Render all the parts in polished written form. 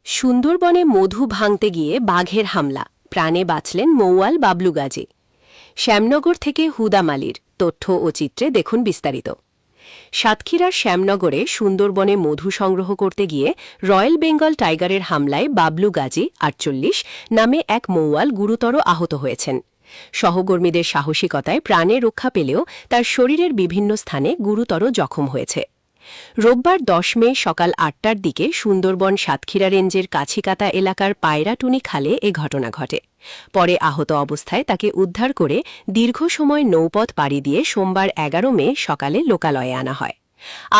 সুন্দরবনে মধু ভাঙতে গিয়ে বাঘের হামলা, প্রাণে বাঁচলেন মৌয়াল বাবলু গাজী। শ্যামনগর থেকে হুদাম আলীর তথ্য ও চিত্রে দেখুন বিস্তারিত। সাতক্ষীরার শ্যামনগরে সুন্দরবনে মধু সংগ্রহ করতে গিয়ে রয়্যাল বেঙ্গল টাইগারের হামলায় বাবলু গাজী ৪৮ নামে এক মৌয়াল গুরুতর আহত হয়েছেন। সহকর্মীদের সাহসিকতায় প্রাণে রক্ষা পেলেও তার শরীরের বিভিন্ন স্থানে গুরুতর জখম হয়েছে। রোববার ১০ মে সকাল ৮টার দিকে সুন্দরবন সাতক্ষীরা রেঞ্জের কাছিকাতা এলাকার পায়রাটুনি খালে এ ঘটনা ঘটে। পরে আহত অবস্থায় তাকে উদ্ধার করে দীর্ঘ সময় নৌপথ পাড়ি দিয়ে সোমবার ১১ মে সকালে লোকালয়ে আনা হয়।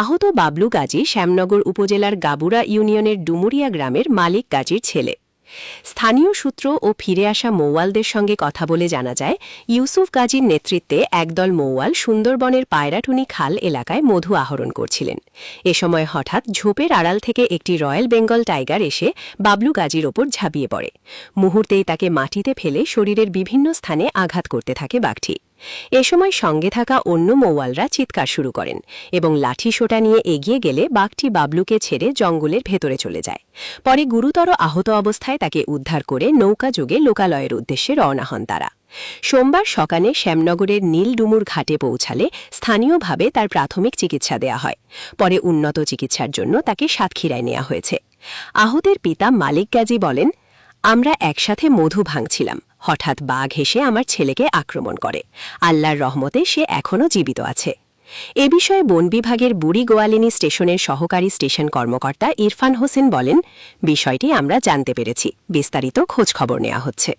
আহত বাবলু গাজী শ্যামনগর উপজেলার গাবুরা ইউনিয়নের ডুমুরিয়া গ্রামের মালিক গাজীর ছেলে। স্থানীয় সূত্র ও ফিরে আসা মৌয়ালদের সঙ্গে কথা বলে জানা যায়, ইউসুফ গাজীর নেতৃত্বে একদল মৌয়াল সুন্দরবনের পায়রাটুনি খাল এলাকায় মধু আহরণ করছিলেন। এ সময় হঠাৎ ঝোপের আড়াল থেকে একটি রয়্যাল বেঙ্গল টাইগার এসে বাবলু গাজীর ওপর ঝাঁপিয়ে পড়ে। মুহূর্তেই তাকে মাটিতে ফেলে শরীরের বিভিন্ন স্থানে আঘাত করতে থাকে বাঘটি। এ সময় সঙ্গে থাকা অন্য মৌয়ালরা চিৎকার শুরু করেন এবং লাঠি সোটা নিয়ে এগিয়ে গেলে বাঘটি বাবলুকে ছেড়ে জঙ্গলের ভেতরে চলে যায়। পরে গুরুতর আহত অবস্থায় তাকে উদ্ধার করে নৌকাযোগে লোকালয়ের উদ্দেশ্যে রওনা হন তারা। সোমবার সকালে শ্যামনগরের নীলডুমুর ঘাটে পৌঁছালে স্থানীয়ভাবে তার প্রাথমিক চিকিৎসা দেয়া হয়। পরে উন্নত চিকিৎসার জন্য তাকে সাতক্ষীরায় নেওয়া হয়েছে। আহতের পিতা মালিক গাজী বলেন, আমরা একসাথে মধু ভাঙছিলাম, হঠাৎ বাঘ এসে আমার ছেলেকে আক্রমণ করে। আল্লাহর রহমতে সে এখনও জীবিত আছে। এ বিষয়ে বন বিভাগের বুড়ি গোয়ালিনী স্টেশনের সহকারী স্টেশন কর্মকর্তা ইরফান হোসেন বলেন, বিষয়টি আমরা জানতে পেরেছি, বিস্তারিত খোঁজখবর নেওয়া হচ্ছে।